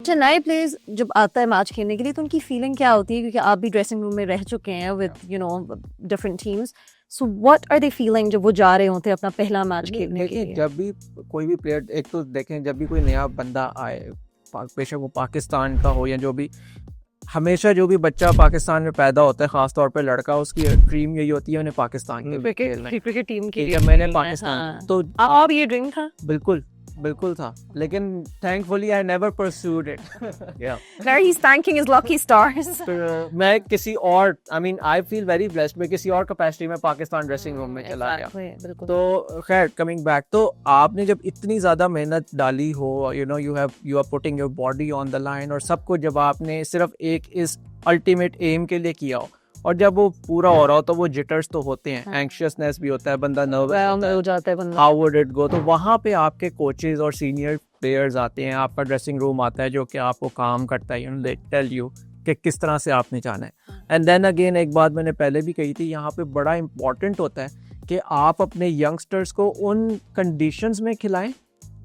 अच्छा, नए प्लेयर्स जब आता है मैच खेलने के लिए तो उनकी फीलिंग क्या होती है, क्योंकि आप भी ड्रेसिंग रूम में रह चुके हैं with different teams, so what are they feeling जब वो जा रहे होते हैं अपना पहला मैच खेलने के देखिए, लिए? जब भी कोई भी प्लेयर, एक तो देखें जब भी कोई नया बंदा आए, बेशक वो पाकिस्तान का हो या जो भी, हमेशा जो भी बच्चा पाकिस्तान में पैदा होता है, ख़ास तौर पे लड़का, उसकी ड्रीम यही होती है उन्हें पाकिस्तान के खेलना है। क्रिकेट टीम के ठीक लिए है, मैंने खेलना है, पाकिस्तान हाँ। तो आप ये ड्रीम था? बिल्कुल था, लेकिन thankfully I never pursued it. There he's thanking his lucky stars. मैं किसी और, आई फील वेरी ब्लेस्ड, मैं किसी और कैपेसिटी में पाकिस्तान ड्रेसिंग रूम में चला गया। बिल्कुल। तो खैर, कमिंग बैक, तो आपने जब इतनी ज़्यादा मेहनत डाली हो, you are putting your body on the line, और सब कुछ जब आपने सिर्फ एक इस अल्टीमेट एम के लिए किया हो, और जब वो पूरा हो रहा हो तो वो जिटर्स तो होते हैं, एंग्शियसनेस भी होता है, बंदा नर्वस हो जाता है बंदा। हाउ वुड इट गो, तो वहाँ पे आपके कोचेज और सीनियर प्लेयर्स आते हैं, आपका ड्रेसिंग रूम आता है जो कि आपको काम करता है, दे टेल यू कि किस तरह से आपने जाना है। एंड देन अगेन, एक बात मैंने पहले भी कही थी, यहाँ पे बड़ा इंपॉर्टेंट होता है कि आप अपने यंगस्टर्स को उन कंडीशंस में खिलाएं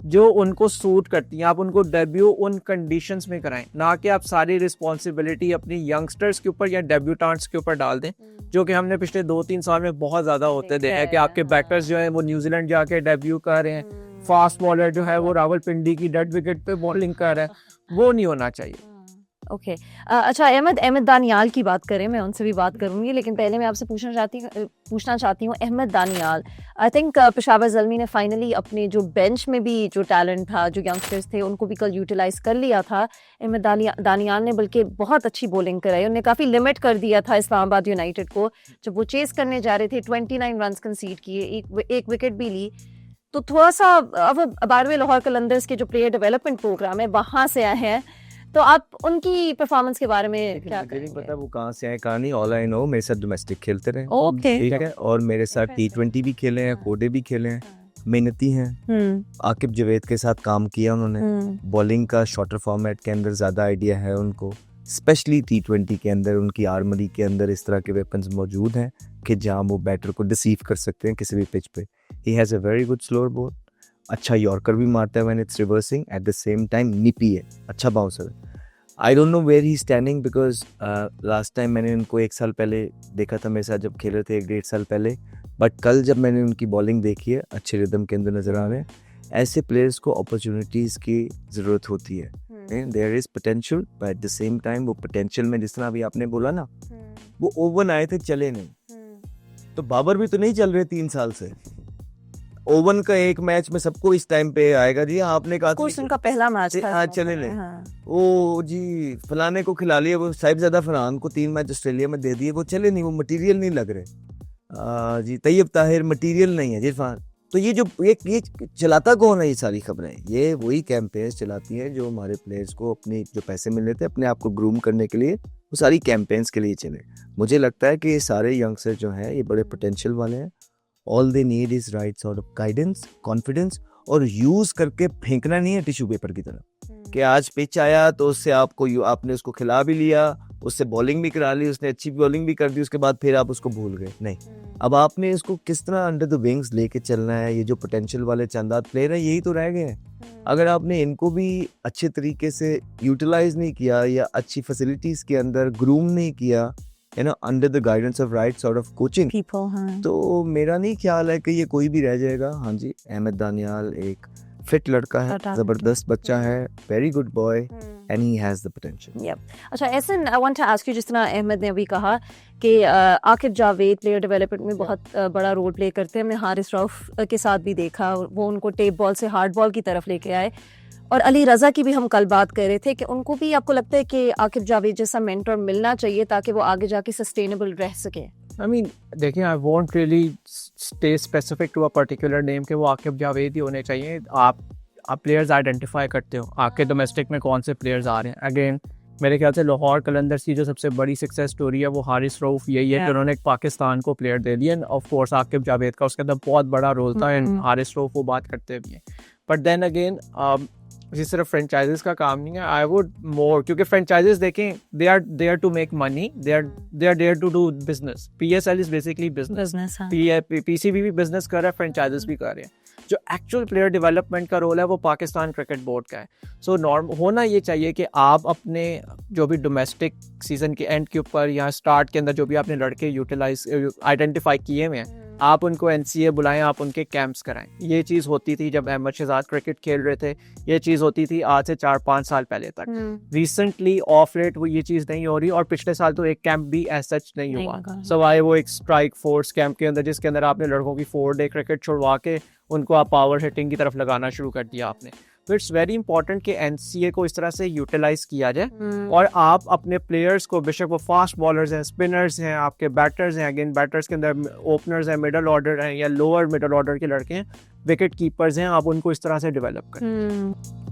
जो उनको सूट करती हैं, आप उनको डेब्यू उन कंडीशंस में कराएं, ना कि आप सारी रिस्पॉन्सिबिलिटी अपनी यंगस्टर्स के ऊपर या डेब्यूटेंट्स के ऊपर डाल दें, जो कि हमने पिछले 2-3 साल में बहुत ज़्यादा होते देखे हैं कि आपके बैटर्स जो हैं वो न्यूजीलैंड जाके डेब्यू कर रहे हैं, फास्ट बॉलर जो है वो रावलपिंडी की डेड विकेट पे बॉलिंग कर रहा है, वो नहीं होना चाहिए। ओके, अच्छा, अहमद दानियाल की बात करें, मैं उनसे भी बात करूंगी, लेकिन पहले मैं आपसे पूछना चाहती हूँ अहमद दानियाल, आई थिंक पेशावर ज़ल्मी ने फाइनली अपने जो बेंच में भी जो टैलेंट था, जो यंगस्टर्स थे, उनको भी कल यूटिलाइज कर लिया था। अहमद दानियाल ने बल्कि बहुत अच्छी बॉलिंग कराई, उन्हें काफ़ी लिमिट कर दिया था इस्लामाबाद यूनाइटेड को, जब वो चेस करने जा रहे थे 29 रन कंसीड किए, एक विकेट भी ली। तो थोड़ा सा, अब 12वें लाहौर कलंदर्स के जो प्लेयर डेवलपमेंट प्रोग्राम है वहाँ से आए हैं, तो आप उनकी परफॉर्मेंस के बारे में क्या कहेंगे? नहीं पता वो कहाँ से आए, कहाँ नहीं, ऑल आई नो मेरे साथ डोमेस्टिक खेलते रहे, ओके, ठीक है, और मेरे साथ T20 भी खेले हैं, कोडे भी खेले हैं, मेहनती हैं। आकिब जवेद के साथ काम किया उन्होंने, बॉलिंग का शॉर्टर फॉर्मेट के अंदर ज़्यादा आइडिया है उनको, स्पेशली T20 के अंदर उनकी आर्मरी के अंदर इस तरह के वेपन्स मौजूद हैं कि जहाँ वो बैटर को डिसीव कर सकते हैं किसी भी पिच पे। He has a very good slower ball, अच्छा यॉर्कर भी मारता है when it's reversing, at the same time nippy है, अच्छा बाउंसर है। I don't know where he standing, because last time मैंने उनको 1 साल पहले देखा था मेरे साथ जब खेल रहे थे, 1-1.5 साल पहले, बट कल जब मैंने उनकी बॉलिंग देखी है, अच्छे रिदम के अंदर नज़र आ रहे हैं। ऐसे प्लेयर्स को अपॉर्चुनिटीज़ की ज़रूरत होती है, there is potential, but at the same time वो पोटेंशियल में, जिस तरह अभी आपने बोला ना, वो ओवन आए थे, चले नहीं, तो बाबर भी तो नहीं चल रहे 3 साल से, ओवन का एक मैच में सबको इस टाइम पे आएगा जी, आपने कहा उनका पहला मैच था, हाँ चले नहीं, वो जी फलाने को खिला लिया, वो साहिबजादा फरहान को 3 मैच ऑस्ट्रेलिया में दे दिए, वो चले नहीं, वो मटेरियल नहीं लग रहे। जी तैयब ताहिर मटेरियल नहीं है जी इरफान, तो ये जो ये चलाता कौन है ये सारी खबरें, ये वही कैंपेन्स चलाती हैं जो हमारे प्लेयर्स को अपने जो पैसे मिल रहे थे अपने आप को ग्रूम करने के लिए, वो सारी कैंपेन्स के लिए चले। मुझे लगता है कि ये सारे यंगस्टर जो हैं ये बड़े पोटेंशियल वाले हैं, all they need is right sort of guidance, confidence, और यूज करके फेंकना नहीं है टिश्यू पेपर की तरह कि आज पिच आया तो उससे आपने उसको खिला भी लिया, उससे बॉलिंग भी करा ली, उसने अच्छी बॉलिंग भी कर दी, उसके बाद फिर आप उसको भूल गए। नहीं, अब आपने इसको किस तरह अंडर द विंग्स लेके चलना है। ये जो पोटेंशियल वाले चंदात प्लेयर हैं यही तो रह गए हैं। अगर आपने इनको भी अच्छे तरीके से यूटिलाइज नहीं किया या अच्छी फैसिलिटीज के अंदर ग्रूम नहीं किया, under the guidance of right sort of coaching, तो मेरा नहीं ख्याल है कि ये कोई भी रह जाएगा। हाँ जी, अहमद दानियाल एक फिट लड़का है, जबरदस्त बच्चा है, very good boy, and he has the potential. अच्छा Ehsan, I want to ask you, जिस तरह अहमद ने अभी कहा कि आकिब जावेद प्लेयर डेवलपमेंट में बहुत बड़ा रोल प्ले करते हैं, हमने हारिस रऊफ के साथ भी देखा, वो उनको टेप बॉल से हार्ड बॉल की तरफ लेके आए, और अली रज़ा की भी हम कल बात कर रहे थे कि उनको भी, आपको लगता है कि आकिब जावेद जैसा मेंटर मिलना चाहिए ताकि वो आगे जाके सस्टेनेबल रह सके? देखिए, I want really stay specific to a particular name कि वो आकिब जावेद ही होने चाहिए। आप प्लेयर्स आइडेंटिफाई करते हो आपके डोमेस्टिक में कौन से प्लेयर्स आ रहे हैं। अगेन मेरे ख्याल से लाहौर कलंदर्स की जो सबसे बड़ी सक्सेस स्टोरी है वो हारिस रऊफ यही है कि उन्होंने एक पाकिस्तान को प्लेयर दे दिया। ऑफ कोर्स आकिब जावेद का उसके अंदर बहुत बड़ा रोल था, एंड हारिस रऊफ वो बात करते भी हैं। बट देन अगेन ये सिर्फ फ्रेंचाइजेस का काम नहीं है, आई वुड मोर, क्योंकि फ्रेंचाइजेस देखें they are there to make money, they are there to do business. PSL is basically business, business हाँ पीसीबी भी बिजनेस कर रहा है, फ्रेंचाइजेस भी कर रहे हैं। जो एक्चुअल प्लेयर डेवलपमेंट का रोल है वो पाकिस्तान क्रिकेट बोर्ड का है। सो नॉर्म होना ये चाहिए कि आप अपने जो भी डोमेस्टिक सीजन के एंड के ऊपर या स्टार्ट के अंदर जो भी आपने लड़के यूटिलाइज आइडेंटिफाई किए हुए हैं, आप उनको एनसीए बुलाएं, आप उनके कैंप्स कराएं। ये चीज़ होती थी जब अहमद शहजाद क्रिकेट खेल रहे थे, ये चीज़ होती थी आज से 4-5 साल पहले तक। रिसेंटली ऑफ लेट वो ये चीज़ नहीं हो रही, और पिछले साल तो एक कैंप भी एज सच नहीं नहीं हुआ। होगा। सवाए वो एक स्ट्राइक फोर्स कैंप के अंदर जिसके अंदर आपने लड़कों की 4 डे क्रिकेट छुड़वा के उनको आप पावर हिटिंग की तरफ लगाना शुरू कर दिया आपने। तो इट्स वेरी इंपॉर्टेंट कि एनसीए को इस तरह से यूटिलाइज किया जाए और आप अपने प्लेयर्स को, बेशक वो फास्ट बॉलर्स हैं, स्पिनर्स हैं, आपके बैटर्स हैं, अगेन बैटर्स के अंदर ओपनर्स हैं, मिडल ऑर्डर हैं या लोअर मिडल ऑर्डर के लड़के हैं, विकेट कीपर्स हैं, आप उनको इस तरह से डेवलप करें।